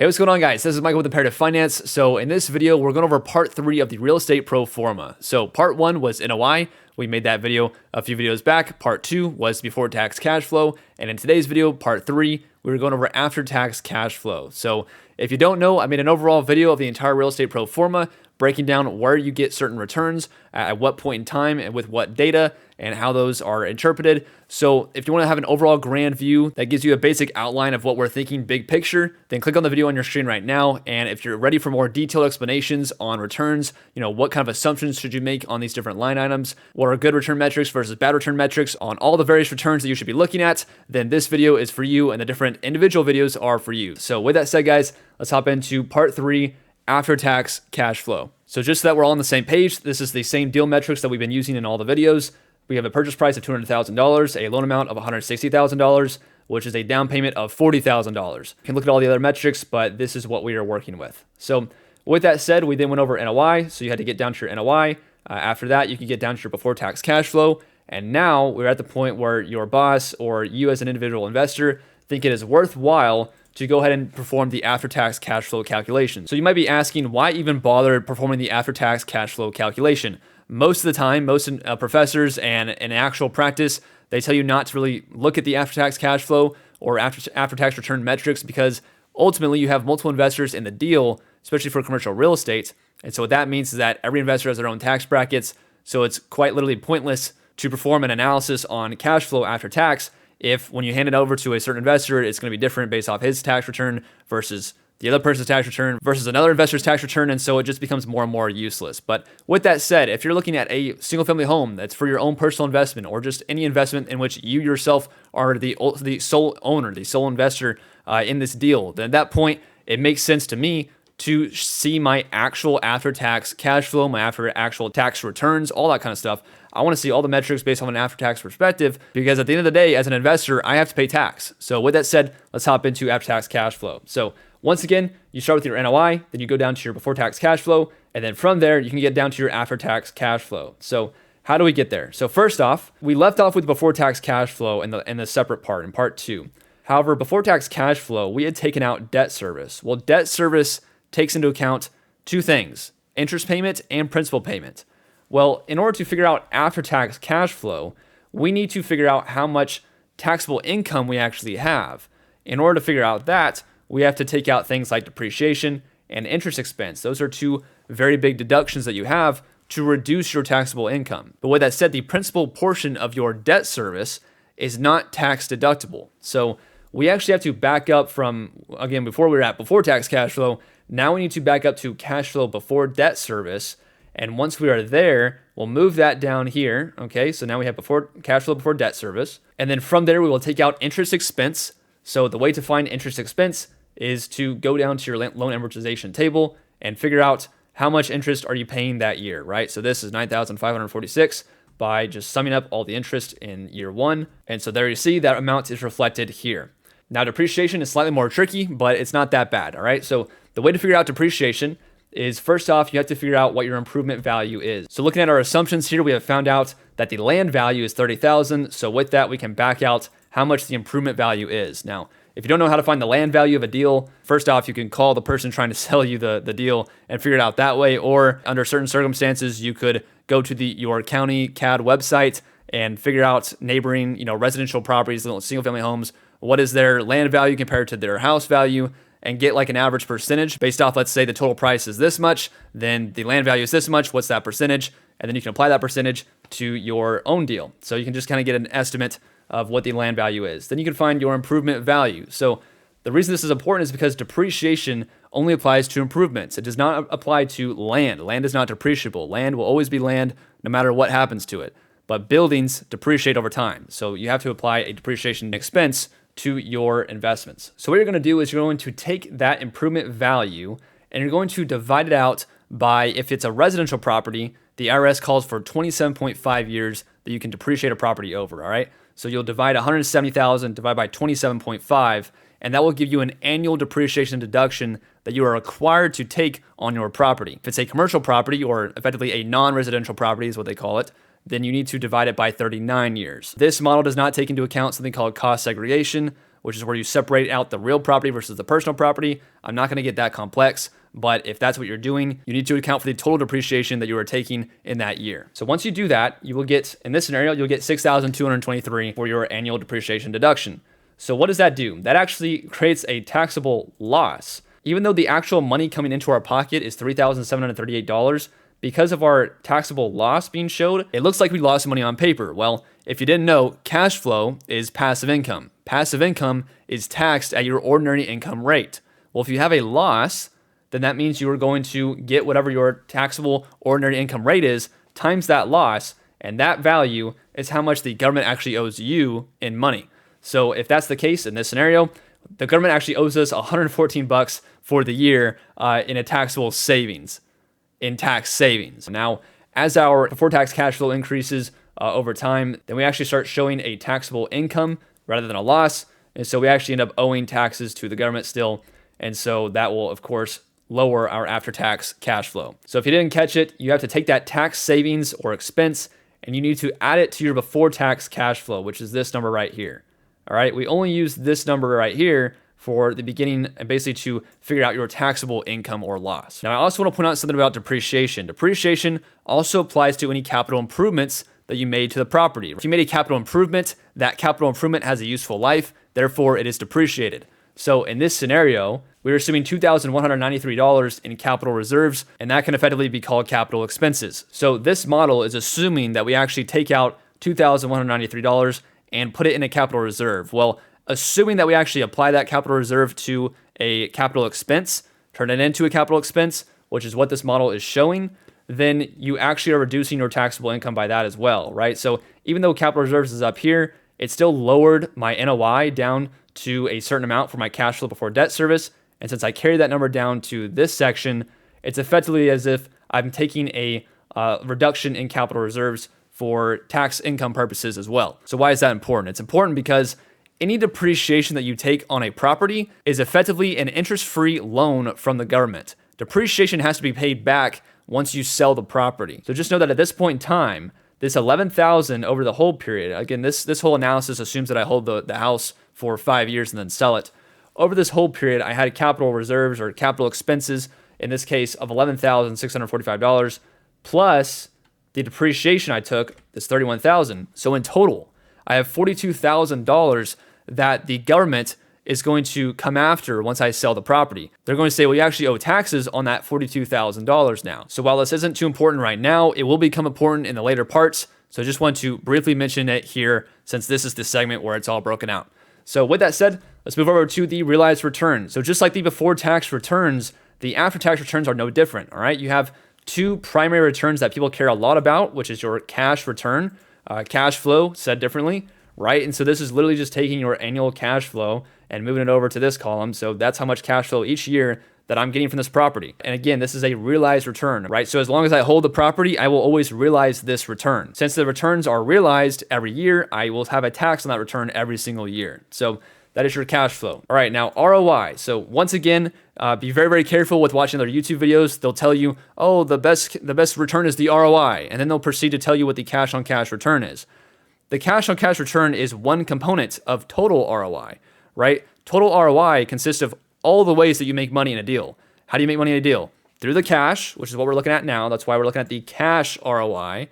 Hey, what's going on, guys? This is Michael with Imperative Finance. So in this video, we're going over part 3 of the real estate pro forma. So part 1 was NOI. We made that video a few videos back. Part 2 was before tax cash flow. And in today's video, part 3, we were going over after tax cash flow. So if you don't know, I made an overall video of the entire real estate pro forma, breaking down where you get certain returns, at what point in time, and with what data, and how those are interpreted. So if you want to have an overall grand view that gives you a basic outline of what we're thinking big picture, then click on the video on your screen right now. And if you're ready for more detailed explanations on returns, what kind of assumptions should you make on these different line items, what are good return metrics versus bad return metrics on all the various returns that you should be looking at, then this video is for you and the different individual videos are for you. So with that said, guys, let's hop into part 3, after tax cash flow. So just so that we're all on the same page, this is the same deal metrics that we've been using in all the videos. We have a purchase price of $200,000, a loan amount of $160,000, which is a down payment of $40,000. You can look at all the other metrics, but this is what we are working with. So with that said, we then went over NOI. So you had to get down to your NOI. After that, you can get down to your before tax cash flow. And now we're at the point where your boss or you as an individual investor think it is worthwhile to go ahead and perform the after-tax cash flow calculation. So you might be asking, why even bother performing the after-tax cash flow calculation? Most of the time, most professors and in actual practice, they tell you not to really look at the after-tax cash flow or after-tax return metrics because ultimately you have multiple investors in the deal, especially for commercial real estate. And so what that means is that every investor has their own tax brackets. So it's quite literally pointless to perform an analysis on cash flow after tax if when you hand it over to a certain investor, it's going to be different based off his tax return versus the other person's tax return versus another investor's tax return. And so it just becomes more and more useless. But with that said, if you're looking at a single family home that's for your own personal investment or just any investment in which you yourself are the sole owner, the sole investor in this deal, then at that point, it makes sense to me to see my actual after-tax cash flow, my actual tax returns, all that kind of stuff. I want to see all the metrics based on an after-tax perspective because at the end of the day, as an investor, I have to pay tax. So with that said, let's hop into after-tax cash flow. So once again, you start with your NOI, then you go down to your before-tax cash flow, and then from there, you can get down to your after-tax cash flow. So how do we get there? So first off, we left off with before-tax cash flow in the separate part, in part 2. However, before-tax cash flow, we had taken out debt service. Well, debt service takes into account two things, interest payment and principal payment. Well, in order to figure out after-tax cash flow, we need to figure out how much taxable income we actually have. In order to figure out that, we have to take out things like depreciation and interest expense. Those are two very big deductions that you have to reduce your taxable income. But with that said, the principal portion of your debt service is not tax deductible. So we actually have to back up from, again, before we were at before tax cash flow, now we need to back up to cash flow before debt service. And once we are there, we'll move that down here. Okay, so now we have before cash flow before debt service. And then from there, we will take out interest expense. So the way to find interest expense is to go down to your loan amortization table and figure out how much interest are you paying that year, right? So this is $9,546 by just summing up all the interest in year 1. And so there you see that amount is reflected here. Now depreciation is slightly more tricky, but it's not that bad, all right? So the way to figure out depreciation is first off, you have to figure out what your improvement value is. So looking at our assumptions here, we have found out that the land value is $30,000. So with that, we can back out how much the improvement value is. Now, if you don't know how to find the land value of a deal, first off, you can call the person trying to sell you the deal and figure it out that way. Or under certain circumstances, you could go to your county CAD website and figure out neighboring, residential properties, single family homes. What is their land value compared to their house value? And get like an average percentage based off, let's say the total price is this much, then the land value is this much, what's that percentage? And then you can apply that percentage to your own deal. So you can just kind of get an estimate of what the land value is. Then you can find your improvement value. So the reason this is important is because depreciation only applies to improvements. It does not apply to land. Land is not depreciable. Land will always be land no matter what happens to it. But buildings depreciate over time. So you have to apply a depreciation expense to your investments. So what you're going to do is you're going to take that improvement value and you're going to divide it out by, if it's a residential property, the IRS calls for 27.5 years that you can depreciate a property over, all right? So you'll divide 170,000 divided by 27.5, and that will give you an annual depreciation deduction that you are required to take on your property. If it's a commercial property or effectively a non-residential property is what they call it, then you need to divide it by 39 years. This model does not take into account something called cost segregation, which is where you separate out the real property versus the personal property. I'm not going to get that complex, but if that's what you're doing, you need to account for the total depreciation that you are taking in that year. So once you do that, you will get, in this scenario, you'll get $6,223 for your annual depreciation deduction. So what does that do? That actually creates a taxable loss. Even though the actual money coming into our pocket is $3,738, because of our taxable loss being showed, it looks like we lost money on paper. Well, if you didn't know, cash flow is passive income. Passive income is taxed at your ordinary income rate. Well, if you have a loss, then that means you are going to get whatever your taxable ordinary income rate is times that loss, and that value is how much the government actually owes you in money. So if that's the case in this scenario, the government actually owes us $114 for the year in a taxable savings. In tax savings. Now, as our before tax cash flow increases over time, then we actually start showing a taxable income rather than a loss. And so we actually end up owing taxes to the government still. And so that will, of course, lower our after-tax cash flow. So if you didn't catch it, you have to take that tax savings or expense and you need to add it to your before tax cash flow, which is this number right here. All right, we only use this number right here for the beginning and basically to figure out your taxable income or loss. Now, I also want to point out something about depreciation. Depreciation also applies to any capital improvements that you made to the property. If you made a capital improvement, that capital improvement has a useful life, therefore it is depreciated. So in this scenario, we're assuming $2,193 in capital reserves, and that can effectively be called capital expenses. So this model is assuming that we actually take out $2,193 and put it in a capital reserve. Well, assuming that we actually apply that capital reserve to a capital expense, turn it into a capital expense, which is what this model is showing, then you actually are reducing your taxable income by that as well, right? So even though capital reserves is up here, it still lowered my NOI down to a certain amount for my cash flow before debt service. And since I carry that number down to this section, it's effectively as if I'm taking a reduction in capital reserves for tax income purposes as well. So why is that important? It's important because any depreciation that you take on a property is effectively an interest-free loan from the government. Depreciation has to be paid back once you sell the property. So just know that at this point in time, this $11,000 over the hold period, again, this whole analysis assumes that I hold the house for 5 years and then sell it. Over this hold period, I had capital reserves or capital expenses, in this case of $11,645, plus the depreciation I took is $31,000. So in total, I have $42,000 that the government is going to come after once I sell the property. They're going to say, well, you actually owe taxes on that $42,000 now. So while this isn't too important right now, it will become important in the later parts. So I just want to briefly mention it here since this is the segment where it's all broken out. So with that said, let's move over to the realized return. So just like the before tax returns, the after tax returns are no different, all right? You have two primary returns that people care a lot about, which is your cash return, cash flow said differently, right? And so this is literally just taking your annual cash flow and moving it over to this column. So that's how much cash flow each year that I'm getting from this property. And again, this is a realized return, right? So as long as I hold the property, I will always realize this return. Since the returns are realized every year, I will have a tax on that return every single year. So that is your cash flow. All right, now ROI. So once again, be very, very careful with watching other YouTube videos. They'll tell you, oh, the best return is the ROI. And then they'll proceed to tell you what the cash on cash return is. The cash on cash return is one component of total ROI, right? Total ROI consists of all the ways that you make money in a deal. How do you make money in a deal? Through the cash, which is what we're looking at now. That's why we're looking at the cash ROI.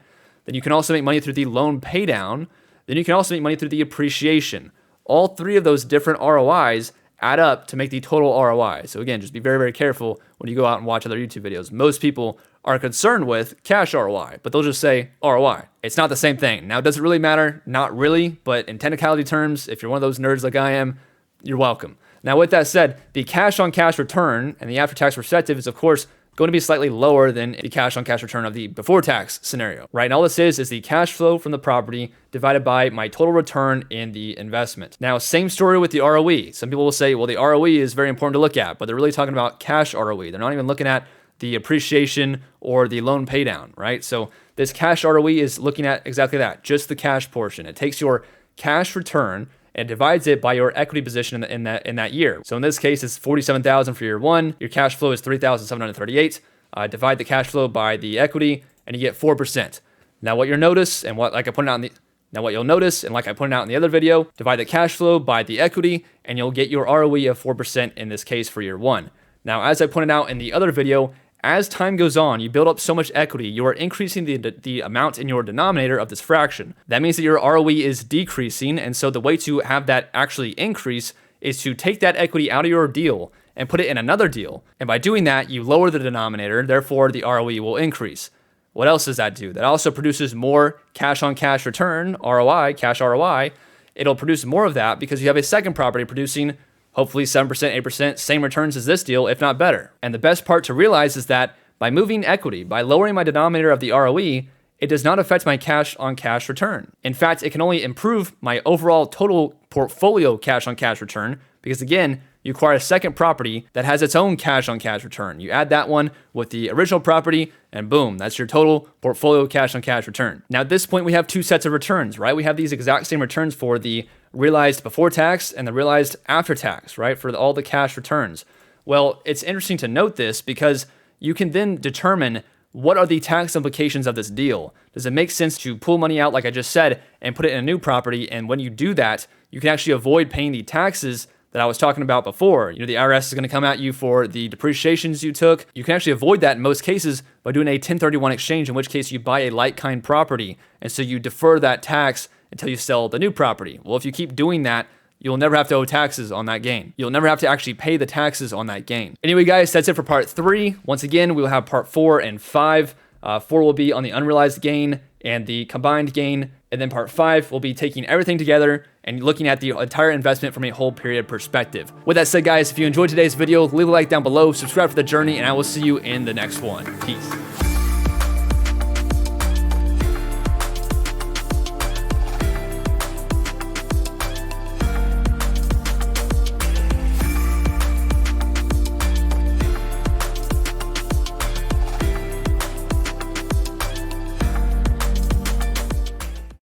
Then you can also make money through the loan pay down. Then you can also make money through the appreciation. All three of those different ROIs add up to make the total ROI. So again, just be very, very careful when you go out and watch other YouTube videos. Most people are concerned with cash ROI, but they'll just say ROI. It's not the same thing. Now, does it really matter? Not really, but in technicality terms, if you're one of those nerds like I am, you're welcome. Now, with that said, the cash on cash return and the after tax perspective is, of course, going to be slightly lower than the cash on cash return of the before tax scenario, right? And all this is the cash flow from the property divided by my total return in the investment. Now, same story with the ROE. Some people will say, well, the ROE is very important to look at, but they're really talking about cash ROE. They're not even looking at the appreciation or the loan pay down, right? So this cash ROE is looking at exactly that, just the cash portion. It takes your cash return and divides it by your equity position in that year. So in this case, it's $47,000 for year one. Your cash flow is $3,738. Divide the cash flow by the equity, and you get 4%. Now, what you'll notice, and what like I pointed out Now what you'll notice, and like I pointed out in the other video, divide the cash flow by the equity, and you'll get your ROE of 4% in this case for year one. Now, as I pointed out in the other video, as time goes on, you build up so much equity, you are increasing the amount in your denominator of this fraction. That means that your ROE is decreasing, and so the way to have that actually increase is to take that equity out of your deal and put it in another deal. And by doing that, you lower the denominator, therefore the ROE will increase. What else does that do? That also produces more cash on cash return, ROI, cash ROI. It'll produce more of that because you have a second property producing hopefully 7%, 8%, same returns as this deal, if not better. And the best part to realize is that by moving equity, by lowering my denominator of the ROE, it does not affect my cash on cash return. In fact, it can only improve my overall total portfolio cash on cash return because again, you acquire a second property that has its own cash on cash return. You add that one with the original property and boom, that's your total portfolio cash on cash return. Now at this point, we have two sets of returns, right? We have these exact same returns for the realized before tax and the realized after tax, right? For all the cash returns. Well, it's interesting to note this because you can then determine what are the tax implications of this deal. Does it make sense to pull money out, like I just said, and put it in a new property? And when you do that, you can actually avoid paying the taxes that I was talking about before. You know, the IRS is going to come at you for the depreciations you took. You can actually avoid that in most cases by doing a 1031 exchange, in which case you buy a like-kind property. And so you defer that tax until you sell the new property. Well, if you keep doing that, you'll never have to owe taxes on that gain. You'll never have to actually pay the taxes on that gain. Anyway, guys, that's it for part 3. Once again, we will have part 4 and 5. 4 will be on the unrealized gain and the combined gain. And then part 5 will be taking everything together and looking at the entire investment from a whole period perspective. With that said, guys, if you enjoyed today's video, leave a like down below, subscribe for the journey, and I will see you in the next one. Peace.